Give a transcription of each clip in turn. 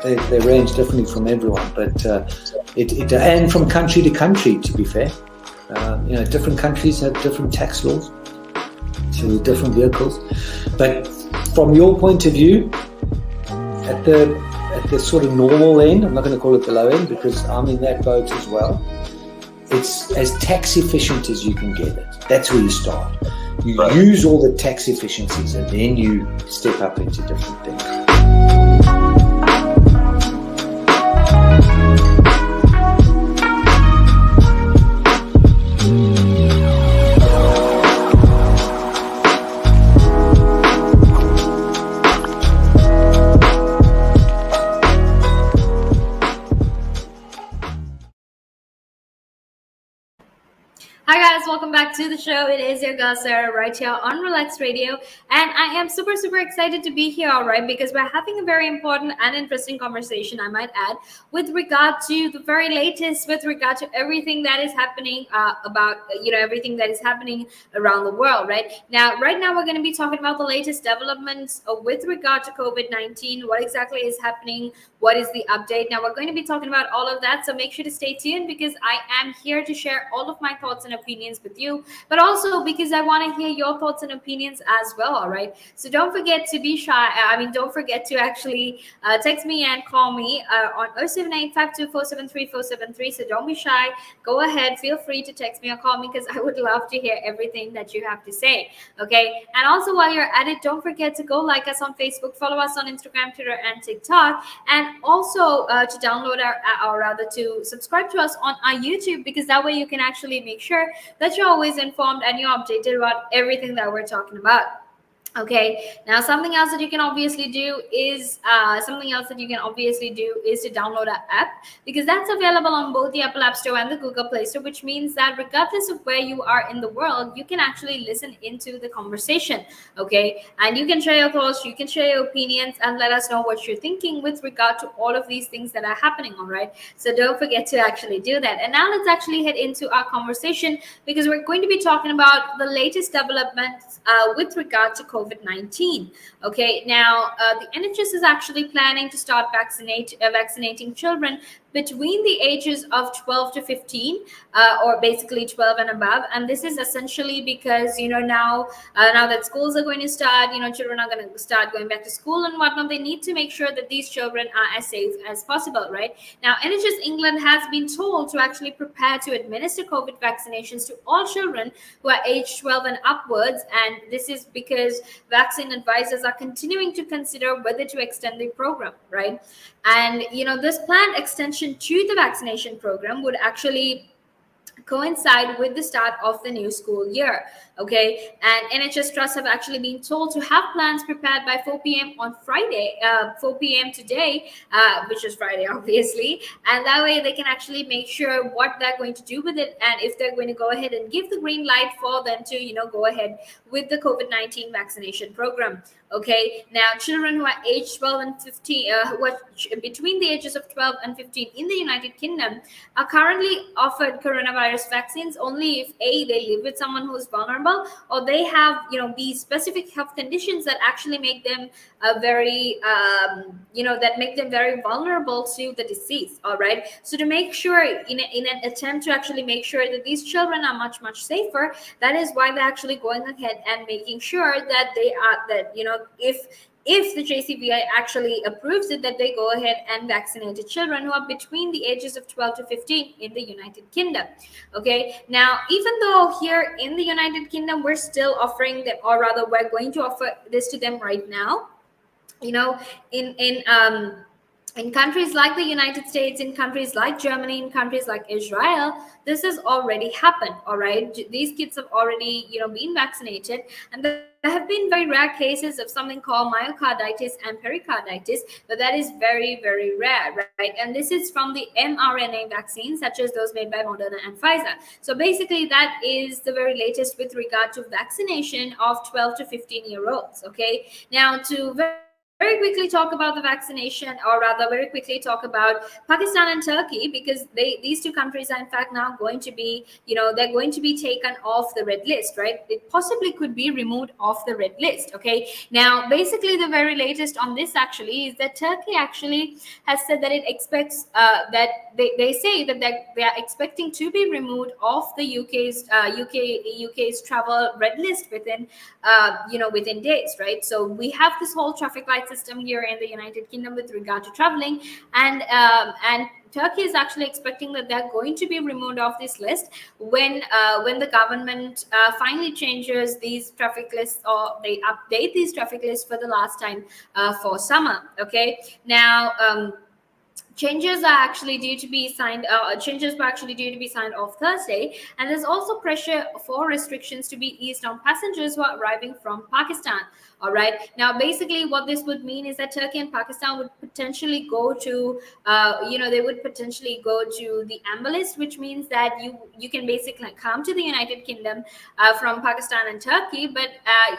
They range differently from everyone, but and from country to country, to be fair. Different countries have different tax laws, so different vehicles. But from your point of view, at the sort of normal end, I'm not going to call it the low end because I'm in that boat as well. It's as tax efficient as you can get it. That's where you start. You use all the tax efficiencies, and then you step up into different things. Hi guys, welcome back to the show. It is your girl Sarah right here on Relaks Radio, and I am super excited to be here, all right, because we're having a very important and interesting conversation, I might add, with regard to the very latest, with regard to everything that is happening everything that is happening around the world, right now we're going to be talking about the latest developments with regard to COVID-19, what exactly is happening, what is the update. Now we're going to be talking about all of that, so make sure to stay tuned because I am here to share all of my thoughts and opinions with you, but also because I want to hear your thoughts and opinions as well, all right? So don't forget to be shy. Don't forget to actually text me and call me on 078-524-73473. So don't be shy. Go ahead, feel free to text me or call me because I would love to hear everything that you have to say, okay? And also while you're at it, don't forget to go like us on Facebook, follow us on Instagram, Twitter, and TikTok, and also to download to subscribe to us on our YouTube, because that way you can actually make sure that you're always informed and you're updated about everything that we're talking about. Okay, now something else that you can obviously do is to download our app, because that's available on both the Apple App Store and the Google Play Store, which means that regardless of where you are in the world, you can actually listen into the conversation. Okay, and you can share your thoughts, you can share your opinions, and let us know what you're thinking with regard to all of these things that are happening. All right, so don't forget to actually do that. And now let's actually head into our conversation, because we're going to be talking about the latest developments with regard to COVID-19. Okay, now the NHS is actually planning to start vaccinating children between the ages of 12 to 15, or basically 12 and above. And this is essentially because now that schools are going to start, children are going to start going back to school and whatnot. They need to make sure that these children are as safe as possible, right? Now NHS England has been told to actually prepare to administer COVID vaccinations to all children who are aged 12 and upwards, and this is because vaccine advisors are continuing to consider whether to extend the program, right? And this planned extension to the vaccination program would actually coincide with the start of the new school year. Okay, and NHS trusts have actually been told to have plans prepared by 4 p.m. on Friday, 4 p.m. today, which is Friday, obviously, and that way they can actually make sure what they're going to do with it, and if they're going to go ahead and give the green light for them to go ahead with the COVID-19 vaccination program. Okay, now children who are aged 12 and 15, who are between the ages of 12 and 15 in the United Kingdom are currently offered coronavirus vaccines only if they live with someone who is vulnerable, or they have these specific health conditions that actually make them very vulnerable to the disease. All right, so to make sure in an attempt to actually make sure that these children are much safer, that is why they're actually going ahead and making sure that if the JCVI actually approves it, that they go ahead and vaccinate the children who are between the ages of 12 to 15 in the United Kingdom. Okay, now even though here in the United Kingdom we're still offering them, or rather we're going to offer this to them right now, in countries like the United States, in countries like Germany, in countries like Israel, this has already happened. All right, these kids have already been vaccinated, and there have been very rare cases of something called myocarditis and pericarditis, but that is very rare, right? And this is from the mRNA vaccines, such as those made by Moderna and Pfizer. So basically that is the very latest with regard to vaccination of 12 to 15-year-olds. Okay, now to very quickly talk about the vaccination, or rather very quickly talk about Pakistan and Turkey, because these two countries are in fact now going to be, they're going to be taken off the red list, right? It possibly could be removed off the red list. Okay, now basically the very latest on this actually is that Turkey actually has said that it expects that they say that they are expecting to be removed off the UK's travel red list within within days, right? So we have this whole traffic light system here in the United Kingdom with regard to traveling, and Turkey is actually expecting that they're going to be removed off this list when the government finally changes these traffic lists, or they update these traffic lists for the last time for summer. Okay, now. Changes are actually due to be signed. Changes were actually due to be signed off Thursday, and there's also pressure for restrictions to be eased on passengers who are arriving from Pakistan. All right. Now, basically, what this would mean is that Turkey and Pakistan would potentially go to, they would potentially go to the amber list, which means that you can basically come to the United Kingdom from Pakistan and Turkey, but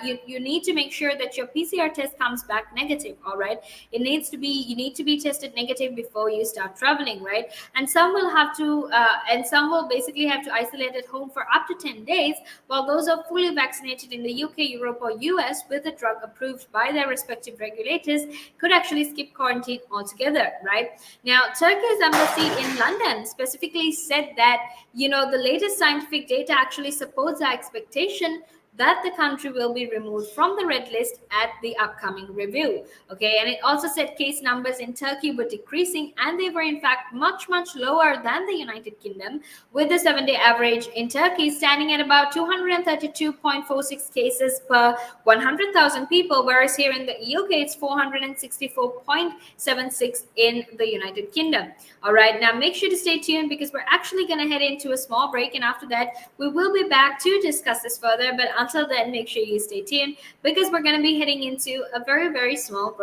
you need to make sure that your PCR test comes back negative. All right. You need to be tested negative before you start traveling, right? And some will have to, and some will basically have to isolate at home for up to 10 days, while those are fully vaccinated in the UK, Europe, or US with a drug approved by their respective regulators could actually skip quarantine altogether, right? Now, Turkey's embassy in London specifically said that, the latest scientific data actually supports our expectation that the country will be removed from the red list at the upcoming review. Okay, and it also said case numbers in Turkey were decreasing, and they were in fact much lower than the United Kingdom, with the 7-day average in Turkey standing at about 232.46 cases per 100,000 people, whereas here in the UK it's 464.76 in the United Kingdom. All right, now make sure to stay tuned, because we're actually going to head into a small break, and after that we will be back to discuss this further. But until then, make sure you stay tuned, because we're going to be heading into a very small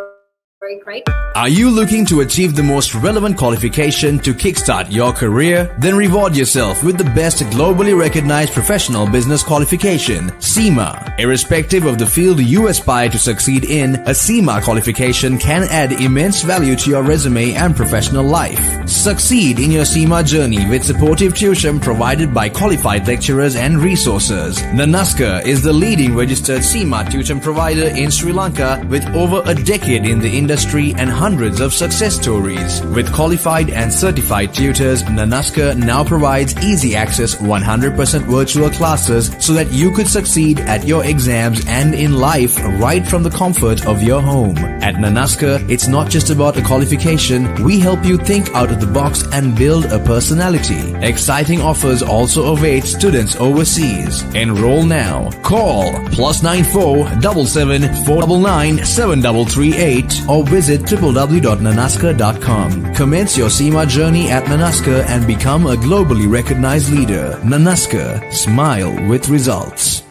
break, right? Are you looking to achieve the most relevant qualification to kickstart your career? Then reward yourself with the best globally recognized professional business qualification, CIMA. Irrespective of the field you aspire to succeed in, a CIMA qualification can add immense value to your resume and professional life. Succeed in your CIMA journey with supportive tuition provided by qualified lecturers and resources. Nanaska is the leading registered CIMA tuition provider in Sri Lanka, with over a decade in the industry and hundreds of success stories. With qualified and certified tutors, Nanaska now provides easy access 100% virtual classes so that you could succeed at your exams and in life right from the comfort of your home. At Nanaska, it's not just about a qualification. We help you think out of the box and build a personality. Exciting offers also await students overseas. Enroll now. Call +94 77 499 7338 or visit www.nanaska.com. Commence your CIMA journey at Nanaska and become a globally recognized leader. Nanaska, smile with results.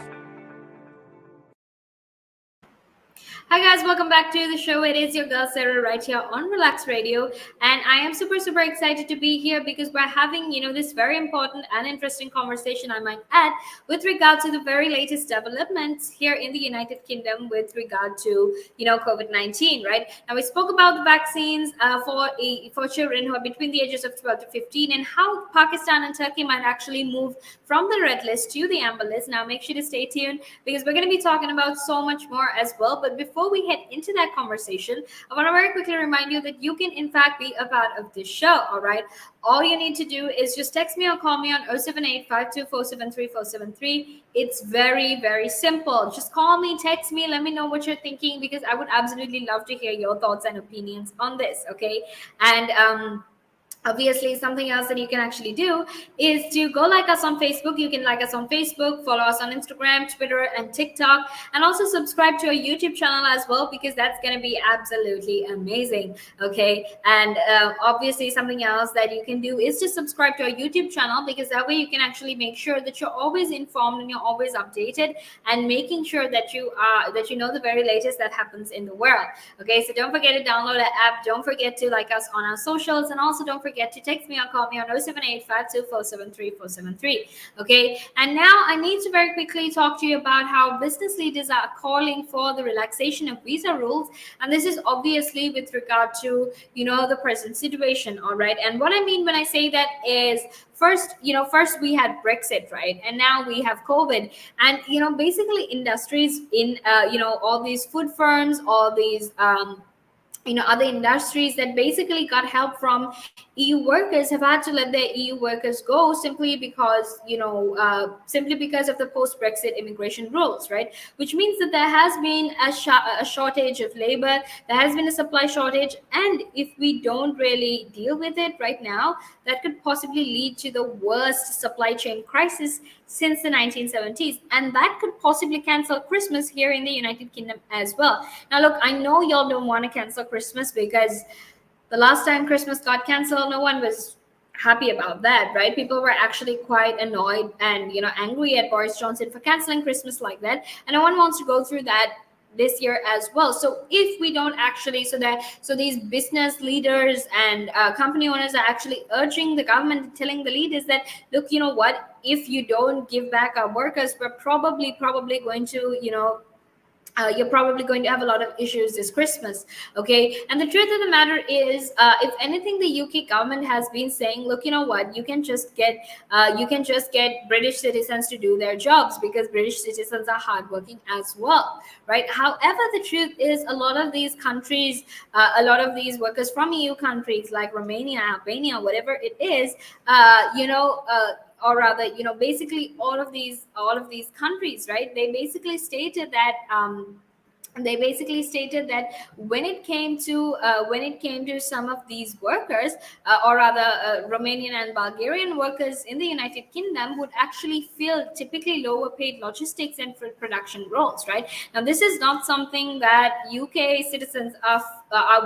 Hi guys, welcome back to the show. It is your girl Sarah right here on Relaks Radio, and I am super excited to be here because we're having this very important and interesting conversation, I might add, with regard to the very latest developments here in the United Kingdom with regard to COVID-19, right? Now we spoke about the vaccines for children who are between the ages of 12 to 15, and how Pakistan and Turkey might actually move from the red list to the amber list. Now make sure to stay tuned, because we're going to be talking about so much more as well. But before we head into that conversation, I want to very quickly remind you that you can in fact be a part of this show. All right, all you need to do is just text me or call me on 078-52473473. It's very simple. Just call me, text me, let me know what you're thinking, because I would absolutely love to hear your thoughts and opinions on this. Okay, and obviously, something else that you can actually do is to go like us on Facebook. You can like us on Facebook, follow us on Instagram, Twitter, and TikTok, and also subscribe to our YouTube channel as well, because that's going to be absolutely amazing. Okay, and obviously, something else that you can do is to subscribe to our YouTube channel, because that way you can actually make sure that you're always informed and you're always updated, and making sure that you know the very latest that happens in the world. Okay, so don't forget to download the app. Don't forget to like us on our socials, and also don't forget forget to text me or call me on 07852473473. Okay. And now I need to very quickly talk to you about how business leaders are calling for the relaxation of visa rules. And this is obviously with regard to, the present situation. All right. And what I mean when I say that is, first we had Brexit, right? And now we have COVID. And, basically industries in, all these food firms, all these, other industries that basically got help from EU workers have had to let their EU workers go simply because, simply because of the post-Brexit immigration rules, right? Which means that there has been a shortage of labor, there has been a supply shortage, and if we don't really deal with it right now, that could possibly lead to the worst supply chain crisis since the 1970s, and that could possibly cancel Christmas here in the United Kingdom as well. Now, look, I know y'all don't want to cancel Christmas because the last time Christmas got canceled, no one was happy about that, right? People were actually quite annoyed and, angry at Boris Johnson for canceling Christmas like that, and no one wants to go through that this year as well. So if we don't actually, so these business leaders and company owners are actually urging the government, telling the leaders that, look, you know what, if you don't give back our workers, we're probably going to, you're probably going to have a lot of issues this Christmas. Okay. And the truth of the matter is, if anything, the UK government has been saying, look, you know what, you can just get British citizens to do their jobs because British citizens are hardworking as well, right? However, the truth is, a lot of these countries, a lot of these workers from EU countries like Romania, Albania, whatever it is, or rather, basically all of these countries, right? They basically stated that when it came to some of these workers, or rather Romanian and Bulgarian workers in the United Kingdom would actually fill typically lower paid logistics and production roles, right? Now, this is not something that UK citizens are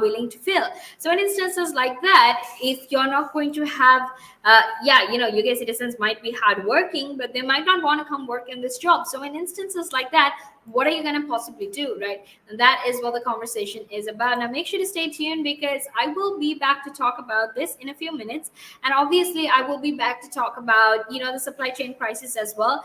willing to fill. So in instances like that, if you're not going to have UK citizens might be hardworking, but they might not want to come work in this job. So in instances like that, what are you going to possibly do, right? And that is what the conversation is about. Now, make sure to stay tuned because I will be back to talk about this in a few minutes. And obviously, I will be back to talk about, the supply chain crisis as well.